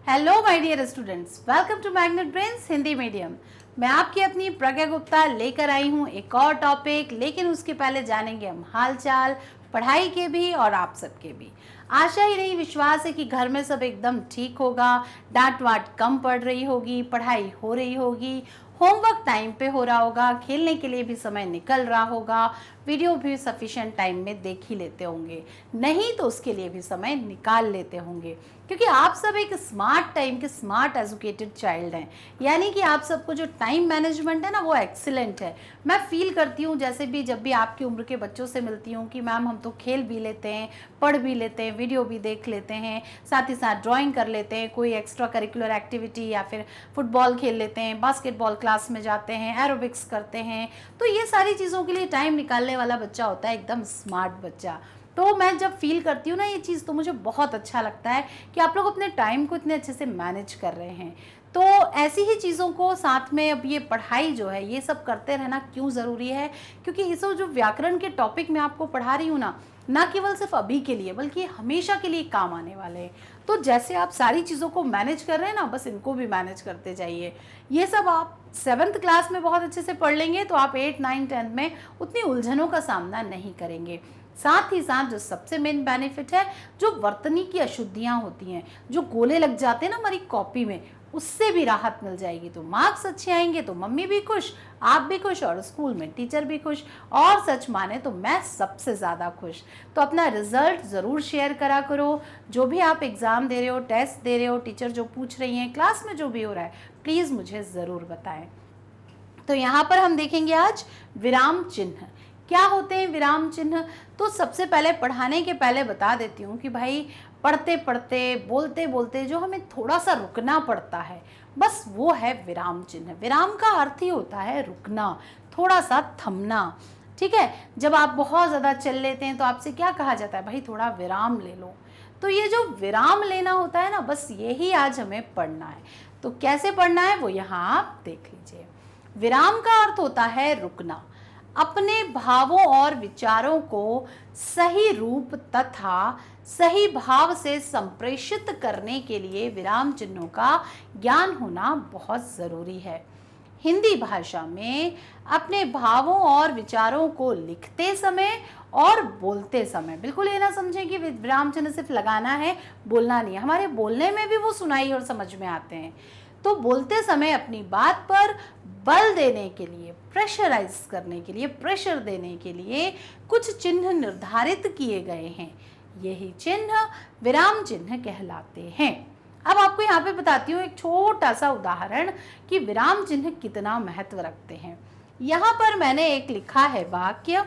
Hello my dear students, welcome to Magnet Brains Hindi medium. मैं आपकी अपनी प्रज्ञा गुप्ता लेकर आई हूँ एक और टॉपिक, लेकिन उसके पहले जानेंगे हम हालचाल पढ़ाई के भी और आप सबके भी। आशा ही नहीं विश्वास है कि घर में सब एकदम ठीक होगा, डांट वाट कम पड़ रही होगी, पढ़ाई हो रही होगी, होमवर्क टाइम पे हो रहा होगा, खेलने के लिए भी समय निकल रहा होगा, वीडियो भी सफिशिएंट टाइम में देख ही लेते होंगे, नहीं तो उसके लिए भी समय निकाल लेते होंगे, क्योंकि आप सब एक स्मार्ट टाइम के स्मार्ट एजुकेटेड चाइल्ड हैं। यानी कि आप सबको जो टाइम मैनेजमेंट है ना वो एक्सीलेंट है। मैं फील करती हूँ जैसे भी जब भी आपकी उम्र के बच्चों से मिलती हूँ कि मैम हम तो खेल भी लेते हैं, पढ़ भी लेते हैं, वीडियो भी देख लेते हैं, साथ ही साथ ड्राइंग कर लेते हैं, कोई एक्स्ट्रा करिकुलर एक्टिविटी या फिर फुटबॉल खेल लेते हैं, बास्केटबॉल क्लास में जाते हैं, एरोबिक्स करते हैं। तो ये सारी चीज़ों के लिए टाइम निकालने वाला बच्चा होता है एकदम स्मार्ट बच्चा। तो मैं जब फील करती हूँ ना ये चीज़, तो मुझे बहुत अच्छा लगता है कि आप लोग अपने टाइम को इतने अच्छे से मैनेज कर रहे हैं। तो ऐसी ही चीज़ों को साथ में अब ये पढ़ाई जो है ये सब करते रहना क्यों ज़रूरी है, क्योंकि इस जो व्याकरण के टॉपिक मैं आपको पढ़ा रही हूँ ना केवल सिर्फ अभी के लिए बल्कि हमेशा के लिए काम आने वाले हैं। तो जैसे आप सारी चीज़ों को मैनेज कर रहे हैं ना, बस इनको भी मैनेज करते जाइए। ये सब आप 7th क्लास में बहुत अच्छे से पढ़ लेंगे तो आप 8, 9, 10 में उतनी उलझनों का सामना नहीं करेंगे। साथ ही साथ जो सबसे मेन बेनिफिट है, जो वर्तनी की अशुद्धियाँ होती हैं, जो गोले लग जाते हैं ना हमारी कॉपी में, उससे भी राहत मिल जाएगी। तो मार्क्स अच्छे आएंगे तो मम्मी भी खुश, आप भी खुश और स्कूल में टीचर भी खुश, और सच माने तो मैं सबसे ज़्यादा खुश। तो अपना रिजल्ट ज़रूर शेयर करा करो। जो भी आप एग्ज़ाम दे रहे हो, टेस्ट दे रहे हो, टीचर जो पूछ रही हैं, क्लास में जो भी हो रहा है, प्लीज़ मुझे ज़रूर बताएं। तो यहाँ पर हम देखेंगे आज विराम चिन्ह। क्या होते हैं विराम चिन्ह? तो सबसे पहले पढ़ाने के पहले बता देती हूँ कि भाई पढ़ते पढ़ते बोलते बोलते जो हमें थोड़ा सा रुकना पड़ता है, बस वो है विराम चिन्ह। विराम का अर्थ ही होता है रुकना, थोड़ा सा थमना। ठीक है, जब आप बहुत ज़्यादा चल लेते हैं तो आपसे क्या कहा जाता है, भाई थोड़ा विराम ले लो। तो ये जो विराम लेना होता है ना, बस यही आज हमें पढ़ना है। तो कैसे पढ़ना है वो यहाँ आप देख लीजिए। विराम का अर्थ होता है रुकना। अपने भावों और विचारों को सही रूप तथा सही भाव से संप्रेषित करने के लिए विराम चिन्हों का ज्ञान होना बहुत ज़रूरी है। हिंदी भाषा में अपने भावों और विचारों को लिखते समय और बोलते समय बिल्कुल ये ना समझें कि विराम चिन्ह सिर्फ लगाना है, बोलना नहीं है। हमारे बोलने में भी वो सुनाई और समझ में आते हैं। तो बोलते समय अपनी बात पर बल देने के लिए, प्रेशराइज करने के लिए, प्रेशर देने के लिए कुछ चिन्ह निर्धारित किए गए हैं। यही चिन्ह विराम चिन्ह कहलाते हैं। अब आपको यहाँ पे बताती हूँ एक छोटा सा उदाहरण कि विराम चिन्ह कितना महत्व रखते हैं। यहाँ पर मैंने एक लिखा है वाक्य,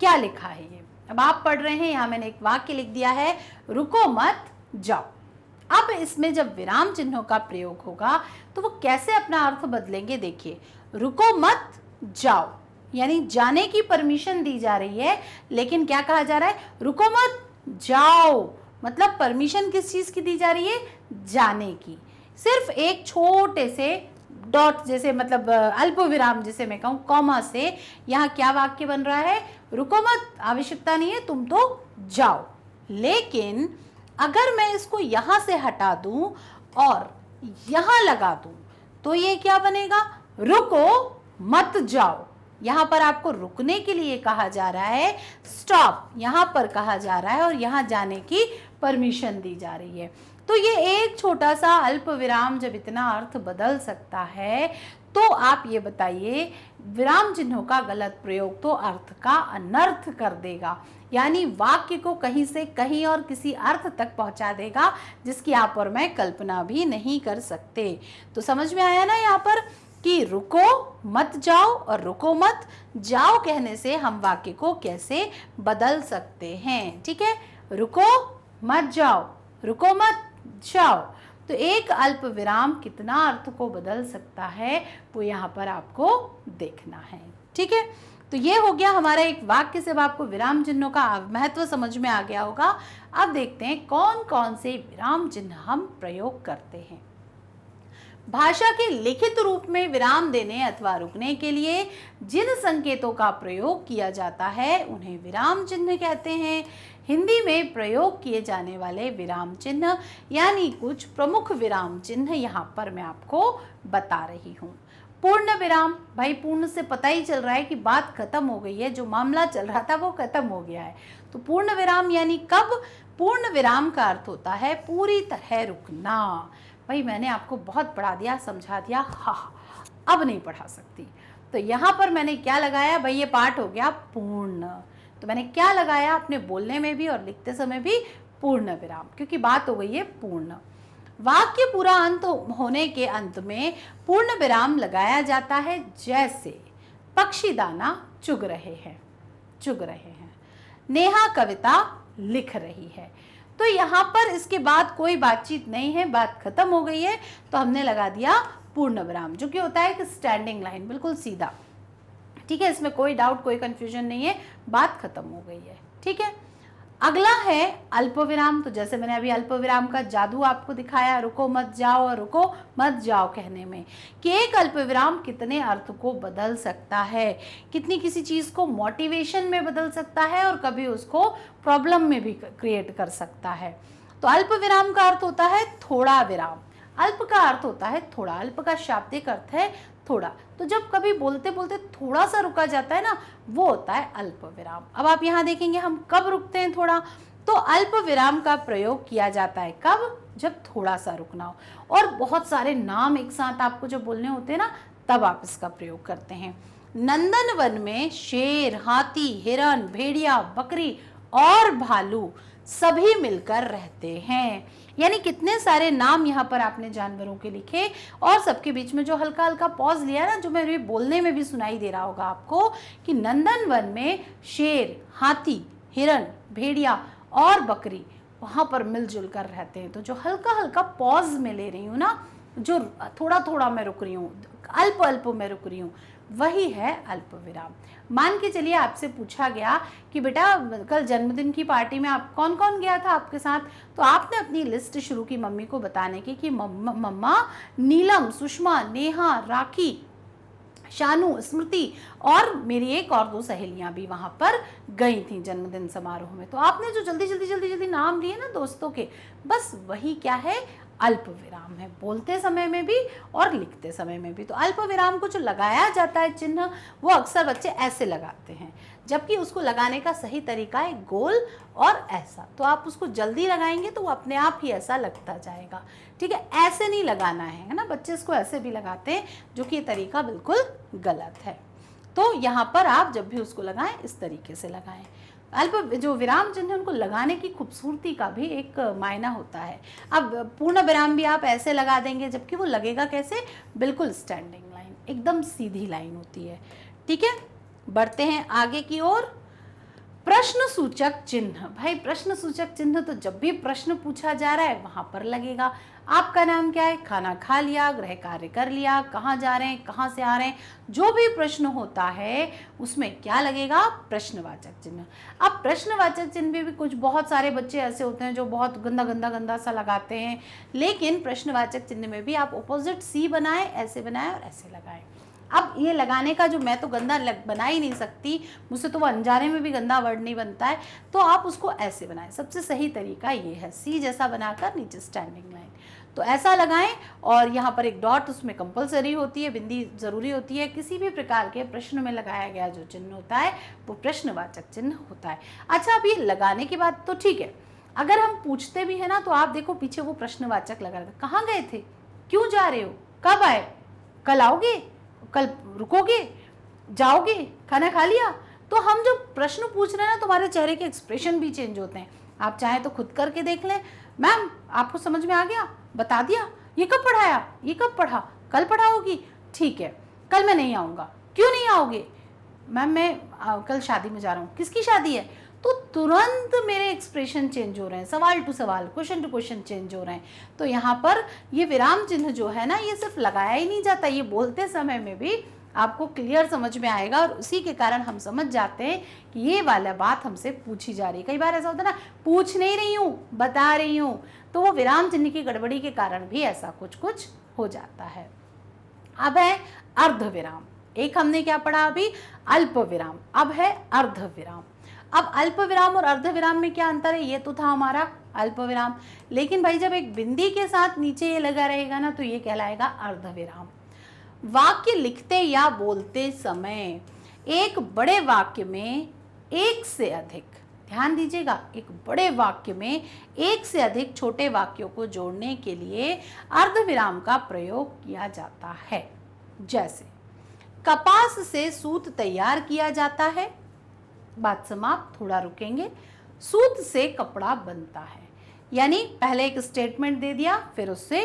क्या लिखा है ये, अब आप पढ़ रहे हैं। यहाँ मैंने एक वाक्य लिख दिया है, रुको मत जाओ। अब इसमें जब विराम चिन्हों का प्रयोग होगा तो वो कैसे अपना अर्थ बदलेंगे, देखिए। रुको मत जाओ यानी जाने की परमिशन दी जा रही है, लेकिन क्या कहा जा रहा है, रुको मत जाओ। मतलब परमिशन किस चीज की दी जा रही है, जाने की। सिर्फ एक छोटे से डॉट जैसे, मतलब अल्प विराम जिसे मैं कहूँ, कॉमा से यहाँ क्या वाक्य बन रहा है, रुको मत, आवश्यकता नहीं है, तुम तो जाओ। लेकिन अगर मैं इसको यहाँ से हटा दूं और यहाँ लगा दूं तो ये क्या बनेगा, रुको मत जाओ। यहाँ पर आपको रुकने के लिए कहा जा रहा है, स्टॉप यहाँ पर कहा जा रहा है, और यहाँ जाने की परमिशन दी जा रही है। तो ये एक छोटा सा अल्प विराम जब इतना अर्थ बदल सकता है, तो आप ये बताइए विराम चिन्हों का गलत प्रयोग तो अर्थ का अनर्थ कर देगा, यानी वाक्य को कहीं से कहीं और किसी अर्थ तक पहुंचा देगा जिसकी आप और मैं कल्पना भी नहीं कर सकते। तो समझ में आया ना यहाँ पर कि रुको मत जाओ और रुको मत जाओ कहने से हम वाक्य को कैसे बदल सकते हैं। ठीक है, रुको मत जाओ, रुको मत जाओ। तो एक अल्प विराम कितना अर्थ को बदल सकता है वो यहाँ पर आपको देखना है। ठीक है, तो ये हो गया हमारा एक वाक्य से। अब आपको विराम चिन्हों का महत्व समझ में आ गया होगा। अब देखते हैं कौन कौन से विराम चिन्ह हम प्रयोग करते हैं। भाषा के लिखित रूप में विराम देने अथवा रुकने के लिए जिन संकेतों का प्रयोग किया जाता है उन्हें विराम चिन्ह कहते हैं। हिंदी में प्रयोग किए जाने वाले विराम चिन्ह यानी कुछ प्रमुख विराम चिन्ह यहाँ पर मैं आपको बता रही हूँ। पूर्ण विराम, भाई पूर्ण से पता ही चल रहा है कि बात खत्म हो गई है, जो मामला चल रहा था वो खत्म हो गया है। तो पूर्ण विराम यानी कब? पूर्ण विराम का अर्थ होता है पूरी तरह रुकना। भाई मैंने आपको बहुत पढ़ा दिया, समझा दिया, हाँ अब नहीं पढ़ा सकती। तो यहाँ पर मैंने क्या लगाया भाई, ये पार्ट हो गया पूर्ण। तो मैंने क्या लगाया अपने बोलने में भी और लिखते समय भी, पूर्ण विराम, क्योंकि बात हो गई है पूर्ण। वाक्य पूरा अंत होने के अंत में पूर्ण विराम लगाया जाता है, जैसे पक्षी दाना चुग रहे हैं, चुग रहे हैं, नेहा कविता लिख रही है। तो यहाँ पर इसके बाद कोई बातचीत नहीं है, बात खत्म हो गई है, तो हमने लगा दिया पूर्ण विराम, जो कि होता है कि स्टैंडिंग लाइन, बिल्कुल सीधा। ठीक है, इसमें कोई डाउट, कोई कंफ्यूजन नहीं है, बात खत्म हो गई है। ठीक है, अगला है अल्प विराम। तो जैसे मैंने अभी अल्प विराम का जादू आपको दिखाया, रुको मत जाओ और रुको मत जाओ कहने में, कि एक अल्प विराम कितने अर्थ को बदल सकता है, कितनी किसी चीज को मोटिवेशन में बदल सकता है और कभी उसको प्रॉब्लम में भी क्रिएट कर सकता है। तो अल्प विराम का अर्थ होता है थोड़ा विराम। अल्प का अर्थ होता है थोड़ा, अल्प का शाब्दिक अर्थ है थोड़ा। तो जब कभी बोलते बोलते थोड़ा सा रुका जाता है ना, वो होता है अल्प विराम। अब आप यहाँ देखेंगे हम कब रुकते हैं थोड़ा, तो अल्प विराम का प्रयोग किया जाता है कब? जब थोड़ा सा रुकना हो, और बहुत सारे नाम एक साथ आपको जब बोलने होते हैं ना, तब आप इसका प्रयोग करते हैं। नंदन वन में शेर, हाथी, हिरन, भेड़िया, बकरी और भालू सभी मिलकर रहते हैं। यानी कितने सारे नाम यहाँ पर आपने जानवरों के लिखे, और सबके बीच में जो हल्का हल्का पॉज लिया ना, जो मेरे बोलने में भी सुनाई दे रहा होगा आपको, कि नंदन वन में शेर, हाथी, हिरन, भेड़िया और बकरी वहाँ पर मिलजुल कर रहते हैं। तो जो हल्का हल्का पॉज में ले रही हूँ ना, जो थोड़ा थोड़ा मैं रुक रही हूँ, अल्प अल्प में रुक रही हूँ, वही है अल्प विराम। मान के चलिए आपसे पूछा गया कि बेटा कल जन्मदिन की पार्टी में आप कौन कौन गया था आपके साथ, तो आपने अपनी लिस्ट शुरू की मम्मी को बताने की कि मम्मा नीलम, सुषमा, नेहा, राखी, शानू, स्मृति और मेरी एक और दो सहेलियां भी वहां पर गई थी जन्मदिन समारोह में। तो आपने जो जल्दी जल्दी जल्दी जल्दी नाम लिए ना दोस्तों के, बस वही क्या है, अल्प विराम है, बोलते समय में भी और लिखते समय में भी। तो अल्प विराम को जो लगाया जाता है चिन्ह, वो अक्सर बच्चे ऐसे लगाते हैं, जबकि उसको लगाने का सही तरीका है गोल और ऐसा। तो आप उसको जल्दी लगाएंगे तो वो अपने आप ही ऐसा लगता जाएगा। ठीक है, ऐसे नहीं लगाना है ना, बच्चे इसको ऐसे भी लगाते हैं, जो कि ये तरीका बिल्कुल गलत है। तो यहाँ पर आप जब भी उसको लगाएं, इस तरीके से लगाएं। अल्प जो विराम चिन्ह उनको लगाने की खूबसूरती का भी एक मायना होता है। अब पूर्ण विराम भी आप ऐसे लगा देंगे, जबकि वो लगेगा कैसे, बिल्कुल स्टैंडिंग लाइन, एकदम सीधी लाइन होती है। ठीक है, बढ़ते हैं आगे की ओर। प्रश्न सूचक चिन्ह, भाई प्रश्न सूचक चिन्ह तो जब भी प्रश्न पूछा जा रहा है वहां पर लगेगा। आपका नाम क्या है, खाना खा लिया, गृह कार्य कर लिया, कहाँ जा रहे हैं, कहाँ से आ रहे हैं, जो भी प्रश्न होता है उसमें क्या लगेगा, प्रश्नवाचक चिन्ह। अब प्रश्नवाचक चिन्ह में भी कुछ बहुत सारे बच्चे ऐसे होते हैं जो बहुत गंदा गंदा गंदा सा लगाते हैं, लेकिन प्रश्नवाचक चिन्ह में भी आप ऑपोजिट सी बनाए, ऐसे बनाए और ऐसे लगाए। अब ये लगाने का जो, मैं तो गंदा बना ही नहीं सकती, मुझसे तो वो अनजाने में भी गंदा वर्ड नहीं बनता है, तो आप उसको ऐसे बनाएं। सबसे सही तरीका ये है, सी जैसा बनाकर नीचे स्टैंडिंग लाइन, तो ऐसा लगाएं। और यहाँ पर एक डॉट उसमें कंपलसरी होती है, बिंदी जरूरी होती है। किसी भी प्रकार के प्रश्न में लगाया गया जो चिन्ह होता है वो प्रश्नवाचक चिन्ह होता है। अच्छा, अब ये लगाने की बात तो ठीक है, अगर हम पूछते भी है ना, तो आप देखो पीछे वो प्रश्नवाचक लगा रहता है, कहाँ गए थे, क्यों जा रहे हो, कब आए, कल आओगे, कल रुकोगे, जाओगे, खाना खा लिया। तो हम जो प्रश्न पूछ रहे हैं ना, तुम्हारे चेहरे के एक्सप्रेशन भी चेंज होते हैं। आप चाहें तो खुद करके देख लें, मैम आपको समझ में आ गया, बता दिया, ये कब पढ़ाया, ये कब पढ़ा, कल पढ़ाओगी, ठीक है, कल मैं नहीं आऊँगा, क्यों नहीं आओगे, मैम मैं कल शादी में जा रहा हूँ, किसकी शादी है। तो तुरंत मेरे एक्सप्रेशन चेंज हो रहे हैं, सवाल टू सवाल, क्वेश्चन टू क्वेश्चन चेंज हो रहे हैं। तो यहाँ पर ये विराम चिन्ह जो है ना, ये सिर्फ लगाया ही नहीं जाता, ये बोलते समय में भी आपको क्लियर समझ में आएगा, और उसी के कारण हम समझ जाते हैं कि ये वाला बात हमसे पूछी जा रही है। कई बार ऐसा होता है ना, पूछ नहीं रही हूँ, बता रही हूँ, तो वो विराम चिन्ह की गड़बड़ी के कारण भी ऐसा कुछ कुछ हो जाता है। अब है अर्ध विराम। एक हमने क्या पढ़ा अभी, अल्प विराम, अब है अर्ध विराम। अब अल्प विराम और अर्ध विराम में क्या अंतर है, ये तो था हमारा अल्प विराम, लेकिन भाई जब एक बिंदी के साथ नीचे ये लगा रहेगा ना तो ये कहलाएगा अर्ध विराम। वाक्य लिखते या बोलते समय एक बड़े वाक्य में एक से अधिक, ध्यान दीजिएगा, एक बड़े वाक्य में एक से अधिक छोटे वाक्यों को जोड़ने के लिए अर्धविराम का प्रयोग किया जाता है। जैसे कपास से सूत तैयार किया जाता है, बात समाप्त, थोड़ा रुकेंगे, सूत से कपड़ा बनता है। यानी पहले एक स्टेटमेंट दे दिया, फिर उससे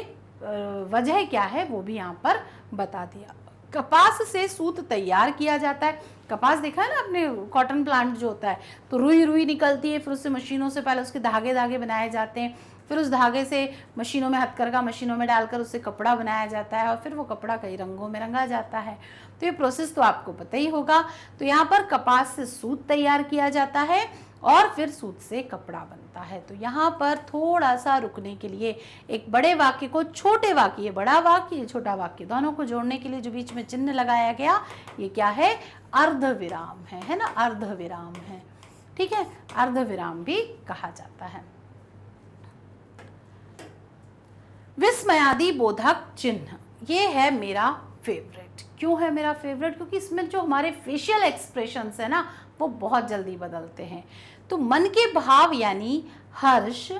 वजह क्या है वो भी यहाँ पर बता दिया। कपास से सूत तैयार किया जाता है, कपास देखा है ना आपने, कॉटन प्लांट जो होता है तो रुई रुई निकलती है, फिर उससे मशीनों से पहले उसके धागे धागे बनाए जाते हैं, फिर उस धागे से मशीनों में, हथकरघा मशीनों में डालकर उससे कपड़ा बनाया जाता है और फिर वो कपड़ा कई रंगों में रंगा जाता है। तो ये प्रोसेस तो आपको पता ही होगा। तो यहाँ पर कपास से सूत तैयार किया जाता है और फिर सूत से कपड़ा बनता है। तो यहाँ पर थोड़ा सा रुकने के लिए एक बड़े वाक्य को छोटे वाक्य, बड़ा वाक्य छोटा वाक्य दोनों को जोड़ने के लिए जो बीच में चिन्ह लगाया गया, ये क्या है, अर्ध विराम है ना, अर्ध विराम है, ठीक है, अर्ध विराम भी कहा जाता है। विस्मयादि बोधक चिन्ह, ये है मेरा फेवरेट। क्यों है मेरा फेवरेट, क्योंकि इसमें जो हमारे फेशियल एक्सप्रेशंस है ना वो बहुत जल्दी बदलते हैं। तो मन के भाव यानी हर्ष,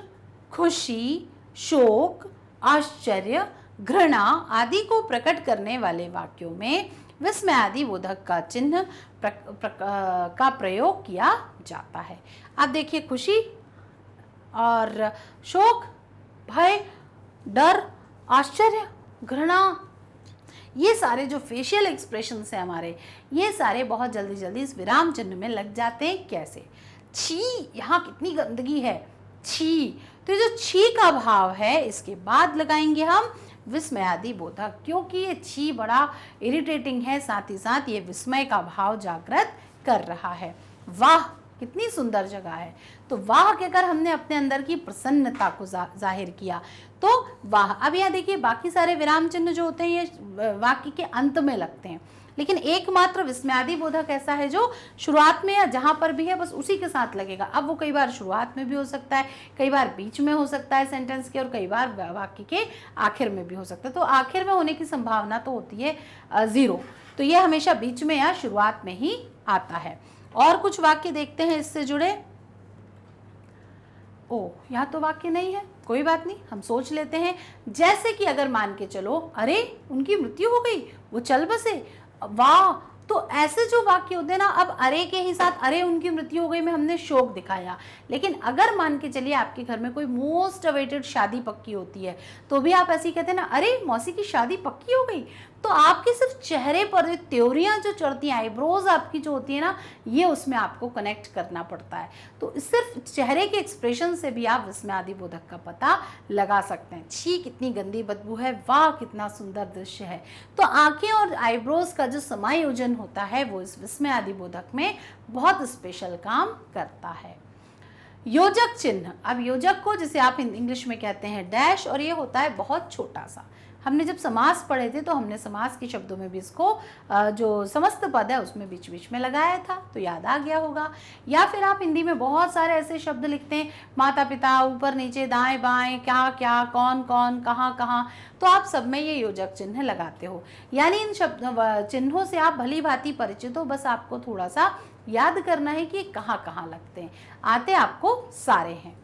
खुशी, शोक, आश्चर्य, घृणा आदि को प्रकट करने वाले वाक्यों में विस्मयादि बोधक का चिन्ह का प्रयोग किया जाता है। अब देखिए, खुशी और शोक, भय, डर, आश्चर्य, घृणा, ये सारे जो फेशियल एक्सप्रेशंस हैं हमारे, ये सारे बहुत जल्दी जल्दी इस विराम चिन्ह में लग जाते हैं। कैसे, छी, यहाँ कितनी गंदगी है, छी, तो ये जो छी का भाव है इसके बाद लगाएंगे हम विस्मयादि बोधक, क्योंकि ये छी बड़ा इरिटेटिंग है, साथ ही साथ ये विस्मय का भाव जागृत कर रहा है। वाह, कितनी सुंदर जगह है, तो वाह कहकर हमने अपने अंदर की प्रसन्नता को जाहिर किया, तो वाह। अब यहाँ देखिए, बाकी सारे विराम चिन्ह जो होते हैं ये वाक्य के अंत में लगते हैं, लेकिन एकमात्र विस्मयादि बोधक ऐसा है जो शुरुआत में या जहाँ पर भी है बस उसी के साथ लगेगा। अब वो कई बार शुरुआत में भी हो सकता है, कई बार बीच में हो सकता है सेंटेंस के, और कई बार वाक्य के आखिर में भी हो सकता है। तो आखिर में होने की संभावना तो होती है 0, तो ये हमेशा बीच में या शुरुआत में ही आता है। और कुछ वाक्य देखते हैं इससे जुड़े। ओ, यहाँ तो वाक्य नहीं है, कोई बात नहीं, हम सोच लेते हैं। जैसे कि अगर मान के चलो, अरे उनकी मृत्यु हो गई, वो चल बसे, वाह, तो ऐसे जो वाक्य होते हैं ना, अब अरे के ही साथ अरे उनकी मृत्यु हो गई में हमने शोक दिखाया, लेकिन अगर मान के चलिए आपके घर में कोई मोस्ट अवेटेड शादी पक्की होती है तो भी आप ऐसे ही कहते हैं ना, अरे मौसी की शादी पक्की हो गई, तो आपके सिर्फ चेहरे पर त्योरियां जो चढ़ती हैं, आईब्रोज आपकी जो होती है ना, ये उसमें आपको कनेक्ट करना पड़ता है। तो सिर्फ चेहरे के एक्सप्रेशन से भी आप विस्मयादि बोधक का पता लगा सकते हैं। छी, कितनी गंदी बदबू है, वाह कितना सुंदर दृश्य है। तो आंखें और आईब्रोज का जो समायोजन होता है वो इस विस्मयादि बोधक में बहुत स्पेशल काम करता है। योजक चिन्ह, अब योजक को जिसे आप इंग्लिश में कहते हैं डैश, और ये होता है बहुत छोटा सा। हमने जब समास पढ़े थे तो हमने समास के शब्दों में भी इसको जो समस्त पद है उसमें बीच बीच में लगाया था, तो याद आ गया होगा। या फिर आप हिंदी में बहुत सारे ऐसे शब्द लिखते हैं, माता पिता, ऊपर नीचे, दाएं बाएं, क्या क्या, कौन कौन, कहाँ कहाँ, तो आप सब में ये योजक चिन्ह लगाते हो। यानी इन शब्द चिन्हों से आप भली भांति परिचित हो, बस आपको थोड़ा सा याद करना है कि कहाँ कहाँ लगते हैं। आते आपको सारे हैं।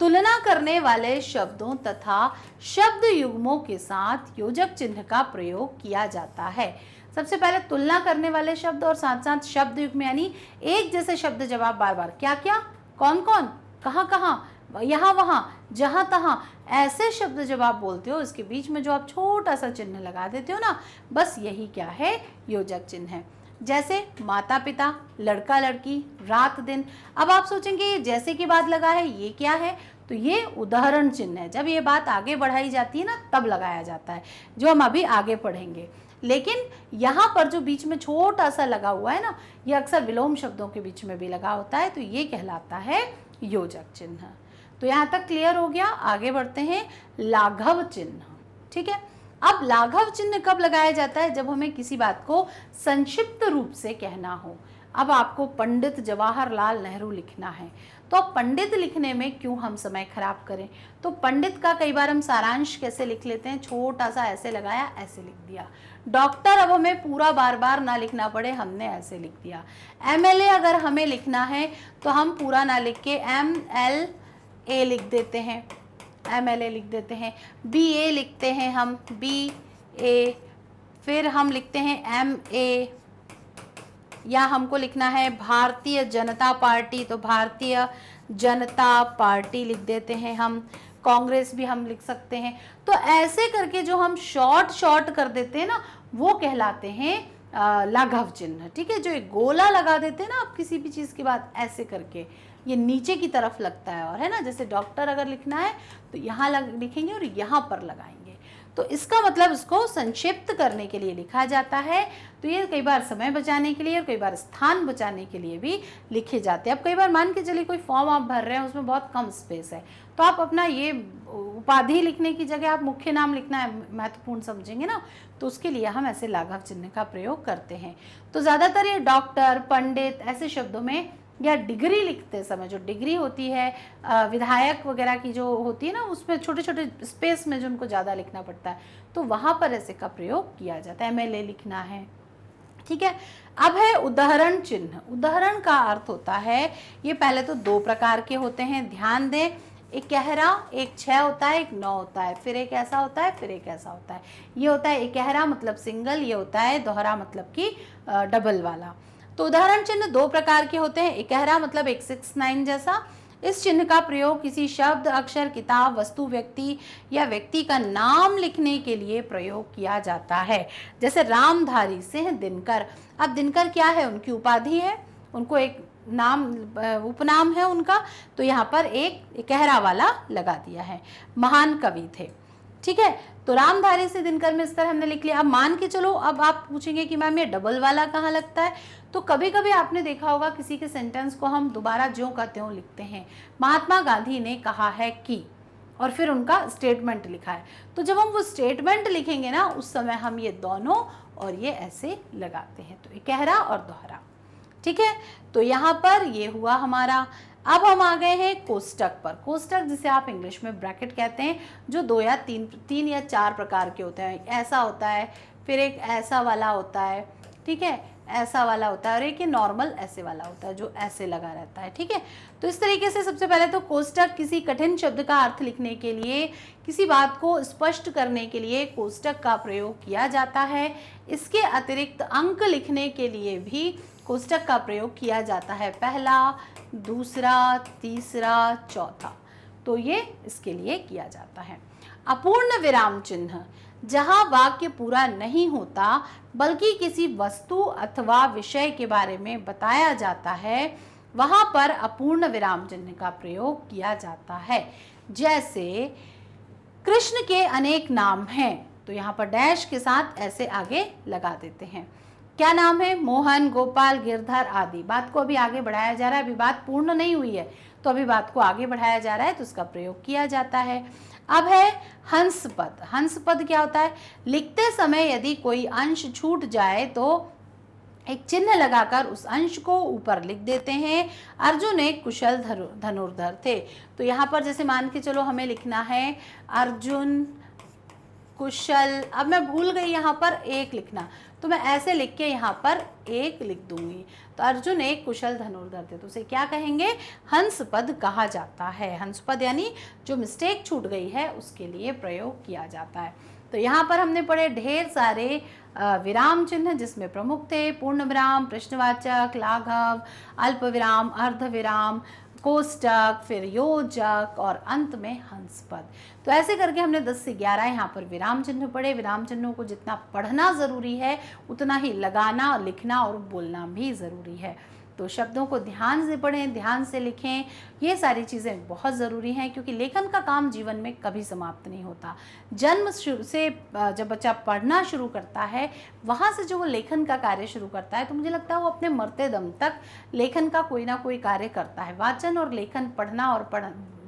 तुलना करने वाले शब्दों तथा शब्द युग्मों के साथ योजक चिन्ह का प्रयोग किया जाता है। सबसे पहले तुलना करने वाले शब्द और साथ साथ शब्द युग्म, यानी एक जैसे शब्द जब आप बार बार क्या क्या, कौन कौन, कहाँ कहाँ, यहाँ वहाँ, जहाँ तहाँ, ऐसे शब्द जब आप बोलते हो, इसके बीच में जो आप छोटा सा चिन्ह लगा देते हो ना, बस यही क्या है, योजक चिन्ह है। जैसे माता पिता, लड़का लड़की, रात दिन। अब आप सोचेंगे ये जैसे की बात लगा है, ये क्या है, तो ये उदाहरण चिन्ह है। जब ये बात आगे बढ़ाई जाती है ना तब लगाया जाता है, जो हम अभी आगे पढ़ेंगे। लेकिन यहाँ पर जो बीच में छोटा सा लगा हुआ है ना, ये अक्सर विलोम शब्दों के बीच में भी लगा होता है, तो ये कहलाता है योजक चिन्ह। तो यहाँ तक क्लियर हो गया। आगे बढ़ते हैं, लाघव चिन्ह। ठीक है, अब लाघव चिन्ह कब लगाया जाता है? जब हमें किसी बात को संक्षिप्त रूप से कहना हो। अब आपको पंडित जवाहरलाल नेहरू लिखना है, तो अब पंडित लिखने में क्यों हम समय खराब करें? तो पंडित का कई बार हम सारांश कैसे लिख लेते हैं, छोटा सा ऐसे लगाया, ऐसे लिख दिया। डॉक्टर अब हमें पूरा बार बार ना लिखना पड़े, हमने ऐसे लिख दिया। एमएलए अगर हमें लिखना है तो हम पूरा ना लिख के MLA लिख देते हैं, MLA लिख देते हैं। BA लिखते हैं हम, BA, फिर हम लिखते हैं MA, या हमको लिखना है भारतीय जनता पार्टी, तो भारतीय जनता पार्टी लिख देते हैं हम। कांग्रेस भी हम लिख सकते हैं। तो ऐसे करके जो हम शॉर्ट कर देते हैं ना, वो कहलाते हैं लाघव चिन्ह। ठीक है, जो एक गोला लगा देते हैं ना आप किसी भी चीज़ के बाद, ऐसे करके ये नीचे की तरफ लगता है, और है ना, जैसे डॉक्टर अगर लिखना है तो यहाँ लिखेंगे और यहाँ पर लगाएंगे, तो इसका मतलब इसको संक्षिप्त करने के लिए लिखा जाता है। तो ये कई बार समय बचाने के लिए और कई बार स्थान बचाने के लिए भी लिखे जाते हैं। अब कई बार मान के चलिए कोई फॉर्म आप भर रहे हैं, उसमें बहुत कम स्पेस है, तो आप अपना ये उपाधि लिखने की जगह आप मुख्य नाम लिखना है महत्वपूर्ण समझेंगे ना, तो उसके लिए हम ऐसे लाघव चिन्ह का प्रयोग करते हैं। तो ज़्यादातर ये डॉक्टर, पंडित ऐसे शब्दों में, या डिग्री लिखते समय, जो डिग्री होती है विधायक वगैरह की जो होती है ना, उसमें छोटे छोटे स्पेस में जो उनको ज़्यादा लिखना पड़ता है, तो वहाँ पर ऐसे का प्रयोग किया जाता है। MLA लिखना है। ठीक है, अब है उदाहरण चिन्ह। उदाहरण का अर्थ होता है, ये पहले तो 2 प्रकार के होते हैं, ध्यान दें। एक गहरा, एक 6 होता है, एक 9 होता है, फिर एक ऐसा होता है, फिर एक ऐसा होता है। ये होता है एक गहरा मतलब सिंगल, ये होता है दोहरा मतलब कि डबल वाला। तो उदाहरण चिन्ह 2 प्रकार के होते हैं। इकहरा मतलब 169 जैसा। इस चिन्ह का प्रयोग किसी शब्द, अक्षर, किताब, वस्तु, व्यक्ति या व्यक्ति का नाम लिखने के लिए प्रयोग किया जाता है। जैसे रामधारी सिंह दिनकर। अब दिनकर क्या है? उनकी उपाधि है, उनको एक नाम उपनाम है उनका, तो यहाँ पर एक इकहरा वाला लगा दिया है। महान कवि थे। ठीक है, तो रामधारी से दिनकर में इस तरह हमने लिख लिया। अब मान के चलो, अब आप पूछेंगे कि मैम ये डबल वाला कहाँ लगता है? तो कभी कभी आपने देखा होगा किसी के सेंटेंस को हम दोबारा ज्यों का त्यों लिखते हैं। महात्मा गांधी ने कहा है कि, और फिर उनका स्टेटमेंट लिखा है, तो जब हम वो स्टेटमेंट लिखेंगे ना, उस समय हम ये दोनों और ये ऐसे लगाते हैं, तो इकहरा और दोहरा। ठीक है, तो यहाँ पर ये हुआ हमारा। अब हम आ गए हैं कोष्टक पर। कोष्टक जिसे आप इंग्लिश में ब्रैकेट कहते हैं, जो 2 या 3 या 4 प्रकार के होते हैं। ऐसा होता है, फिर एक ऐसा वाला होता है, ठीक है, ऐसा वाला होता है, और एक ये नॉर्मल ऐसे वाला होता है जो ऐसे लगा रहता है। ठीक है, तो इस तरीके से सबसे पहले तो कोष्टक किसी कठिन शब्द का अर्थ लिखने के लिए, किसी बात को स्पष्ट करने के लिए कोष्टक का प्रयोग किया जाता है। इसके अतिरिक्त अंक लिखने के लिए भी कोष्टक का प्रयोग किया जाता है, पहला, दूसरा, तीसरा, चौथा, तो ये इसके लिए किया जाता है। अपूर्ण विराम चिन्ह, जहां वाक्य पूरा नहीं होता बल्कि किसी वस्तु अथवा विषय के बारे में बताया जाता है, वहां पर अपूर्ण विराम चिन्ह का प्रयोग किया जाता है। जैसे कृष्ण के अनेक नाम हैं, तो यहाँ पर डैश के साथ ऐसे आगे लगा देते हैं। क्या नाम है? मोहन, गोपाल, गिरधर आदि। बात को अभी आगे बढ़ाया जा रहा है, अभी बात पूर्ण नहीं हुई है, तो अभी बात को आगे बढ़ाया जा रहा है, तो उसका प्रयोग किया जाता है। अब है हंस पद। हंस पद क्या होता है? लिखते समय यदि कोई अंश छूट जाए तो एक चिन्ह लगाकर उस अंश को ऊपर लिख देते हैं। अर्जुन एक कुशल धनुर्धर थे, तो यहाँ पर जैसे मान के चलो हमें लिखना है अर्जुन कुशल, अब मैं भूल गई यहाँ पर एक लिखना, तो मैं ऐसे लिख के यहाँ पर एक लिख दूंगी, तो अर्जुन एक कुशल धनुर्धर थे, तो उसे क्या कहेंगे? हंस पद कहा जाता है। हंस पद यानी जो मिस्टेक छूट गई है उसके लिए प्रयोग किया जाता है। तो यहाँ पर हमने पढ़े ढेर सारे विराम चिन्ह, जिसमें प्रमुख थे पूर्ण विराम, प्रश्नवाचक, लाघव, अल्प विराम, अर्ध विराम, कोष्टक, फिर योजक और अंत में हंस पद। तो ऐसे करके हमने 10 से 11 यहाँ पर विराम चिन्ह पढ़े। विराम चिन्हों को जितना पढ़ना ज़रूरी है उतना ही लगाना, लिखना और बोलना भी ज़रूरी है। तो शब्दों को ध्यान से पढ़ें, ध्यान से लिखें, ये सारी चीज़ें बहुत ज़रूरी हैं, क्योंकि लेखन का काम जीवन में कभी समाप्त नहीं होता। जन्म से जब बच्चा पढ़ना शुरू करता है, वहाँ से जो वो लेखन का कार्य शुरू करता है, तो मुझे लगता है वो अपने मरते दम तक लेखन का कोई ना कोई कार्य करता है। वाचन और लेखन, पढ़ना और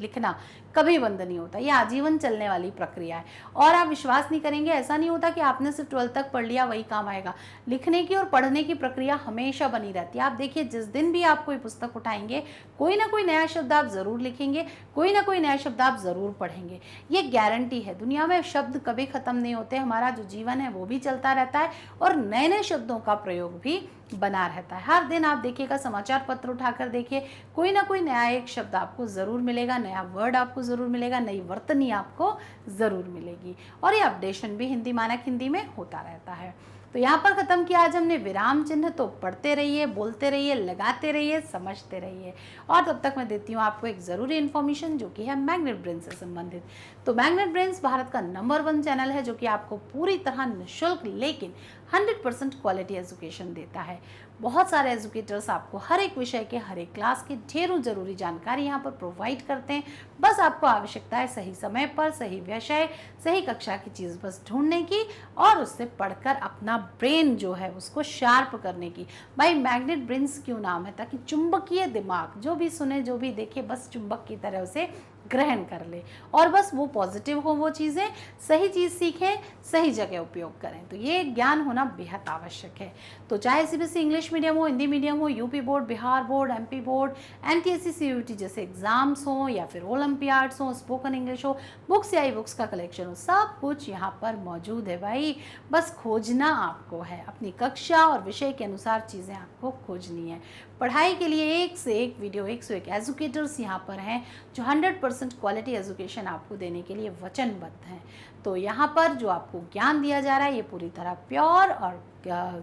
लिखना कभी बंद नहीं होता, ये आजीवन चलने वाली प्रक्रिया है। और आप विश्वास नहीं करेंगे, ऐसा नहीं होता कि आपने सिर्फ 12th तक पढ़ लिया वही काम आएगा। लिखने की और पढ़ने की प्रक्रिया हमेशा बनी रहती है। आप देखिए, जिस दिन भी आप कोई पुस्तक उठाएंगे, कोई ना कोई नया शब्द आप ज़रूर लिखेंगे, कोई ना कोई नया शब्द आप ज़रूर पढ़ेंगे। ये गारंटी है। दुनिया में शब्द कभी ख़त्म नहीं होते, हमारा जो जीवन है वो भी चलता रहता है और नए नए शब्दों का प्रयोग भी बना रहता है। हर दिन आप देखिएगा, समाचार पत्र उठाकर देखिए, कोई ना कोई नया एक शब्द आपको ज़रूर मिलेगा, नया वर्ड आपको ज़रूर मिलेगा, नई वर्तनी आपको ज़रूर मिलेगी। और ये अपडेशन भी हिंदी मानक हिंदी में होता रहता है। तो यहाँ पर ख़त्म किया आज हमने विराम चिन्ह। तो पढ़ते रहिए, बोलते रहिए, लगाते रहिए, समझते रहिए। और तब तक मैं देती हूँ आपको एक ज़रूरी इन्फॉर्मेशन जो कि है मैग्नेट ब्रेन से संबंधित। तो मैग्नेट ब्रेन्स भारत का नंबर 1 चैनल है जो कि आपको पूरी तरह निःशुल्क लेकिन 100% क्वालिटी एजुकेशन देता है। बहुत सारे एजुकेटर्स आपको हर एक विषय के, हर एक क्लास की ढेरों ज़रूरी जानकारी यहाँ पर प्रोवाइड करते हैं। बस आपको आवश्यकता है सही समय पर, सही विषय, सही कक्षा की चीज़ बस ढूंढने की और उससे पढ़कर अपना ब्रेन जो है उसको शार्प करने की। भाई मैग्नेट ब्रेन्स क्यों नाम है? ताकि चुंबकीय दिमाग जो भी सुने, जो भी देखे, बस चुंबक की तरह उसे ग्रहण कर ले और बस वो पॉजिटिव हो, वो चीज़ें, सही चीज़ सीखें, सही जगह उपयोग करें। तो ये ज्ञान होना बेहद आवश्यक है। तो चाहे सीबीएसई इंग्लिश मीडियम हो, हिंदी मीडियम हो, UP board, Bihar board, MP board, NTSC CUET जैसे एग्जाम्स हो या फिर ओलंपियाड्स हो, स्पोकन इंग्लिश हो, बुक्स या ई बुक्स का कलेक्शन हो, सब कुछ यहाँ पर मौजूद है भाई। बस खोजना आपको है, अपनी कक्षा और विषय के अनुसार चीज़ें आपको खोजनी है। पढ़ाई के लिए एक से एक वीडियो, एक से एक एजुकेटर्स यहाँ पर हैं जो 100% क्वालिटी एजुकेशन आपको देने के लिए वचनबद्ध हैं। तो यहाँ पर जो आपको ज्ञान दिया जा रहा है ये पूरी तरह प्योर और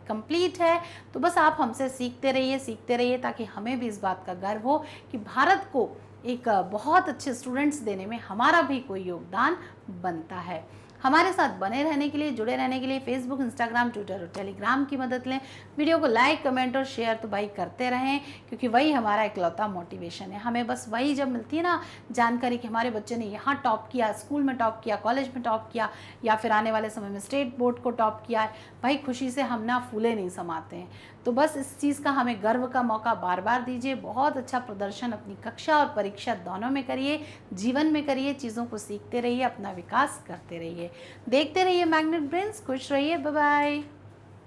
कंप्लीट है। तो बस आप हमसे सीखते रहिए ताकि हमें भी इस बात का गर्व हो कि भारत को एक बहुत अच्छे स्टूडेंट्स देने में हमारा भी कोई योगदान बनता है। हमारे साथ बने रहने के लिए, जुड़े रहने के लिए फेसबुक, इंस्टाग्राम, ट्विटर और टेलीग्राम की मदद लें। वीडियो को लाइक, कमेंट और शेयर तो भाई करते रहें, क्योंकि वही हमारा इकलौता मोटिवेशन है। हमें बस वही जब मिलती है ना जानकारी कि हमारे बच्चे ने यहाँ टॉप किया, स्कूल में टॉप किया, कॉलेज में टॉप किया या फिर आने वाले समय में स्टेट बोर्ड को टॉप किया है, भाई खुशी से हम ना फूले नहीं समाते हैं। तो बस इस चीज़ का हमें गर्व का मौका बार बार दीजिए। बहुत अच्छा प्रदर्शन अपनी कक्षा और परीक्षा दोनों में करिए, जीवन में करिए, चीज़ों को सीखते रहिए, अपना विकास करते रहिए। देखते रहिए मैग्नेट ब्रेन्स। खुश रहिए। Bye bye.